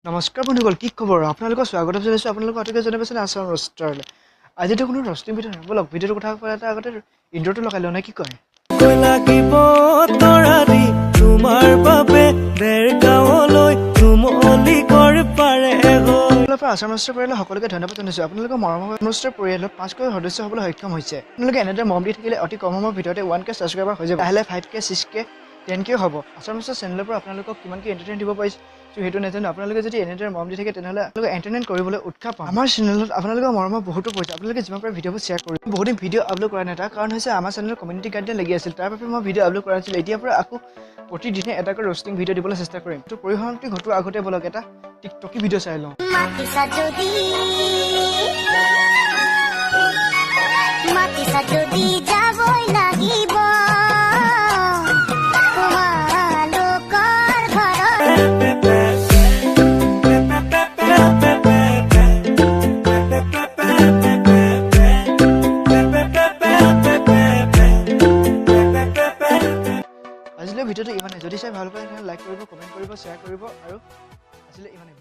নমস্কাৰ বন্ধুসকল, কি খবৰ? আপোনালোকক স্বাগতম জনাইছোঁ আপোনালোকৰ অতিকে জনাইছে আছাম ৰষ্টাৰলৈ। আজিতো কোনো ৰষ্টিং ভিডিঅ' নহয়, বলক ভিডিঅ'টোৰ কথা কোৱাৰ এটা আগতে ইণ্ট্ৰ'টো লগাই লওঁ নে কি কয়? লাগিব তৰালি তোমাৰ বাবে দেৰগাঁৱলৈ তুমলি কৰ পাৰে আছাম ৰষ্টাৰ পৰিয়ালৰ সকলোকে ধন্যবাদ জনাইছোঁ। আপোনালোকৰ মৰমৰ ৰষ্টাৰ পৰিয়ালত 5কৈ সদস্য হ'বলৈ সক্ষম হৈছে। আপোনালোকে এনেদৰে মৰম দি থাকিলে অতি কম সময়ৰ ভিতৰতে 1K ছাবস্ক্ৰাইবাৰ হৈ যাব। লাহে 5K 6K 10K হ'ব। আছাম ৰষ্টাৰ চেনেলৰ পৰা আপোনালোকক কিমানকৈ এণ্টাৰটেইন দিব পাৰিছোঁ সেইটো নাজানো। আপোনালোকে যদি এনেদৰে মৰম দি থাকে তেনেহ'লে আপোনালোকে এণ্টাৰটেইন কৰিবলৈ উৎসাহ পাম। আমাৰ চেনেলত আপোনালোকৰ মৰমৰ বহুতো পৰিছে। আপোনালোকে যিমান পাৰে ভিডিঅ'বোৰ শ্বেয়াৰ কৰিব। বহুদিন ভিডিঅ' আপলোড কৰা নাই, তাৰ কাৰণ হৈছে আমাৰ চেনেলৰ কমিউনিটি গাইডলাইন লাগি আছিল, তাৰ বাবে মই ভিডিঅ' আপলোড কৰা নাছিলোঁ। এতিয়াৰ পৰা আকৌ প্ৰতিদিনে এটাকৈ ৰষ্টিং ভিডিঅ' দিবলৈ চেষ্টা কৰিম। তো পৰিসমাপ্তি ঘটোৱাৰ আগতে বলক এটা টিকটকি ভিডিঅ' চাই লওঁ। আজিলৈ ভিডিঅ'টো ইমানেই। যদি চাই ভাল পায় তেনেহ'লে লাইক কৰিব, কমেণ্ট কৰিব, শ্বেয়াৰ কৰিব আৰু আজিলৈ ইমানেই।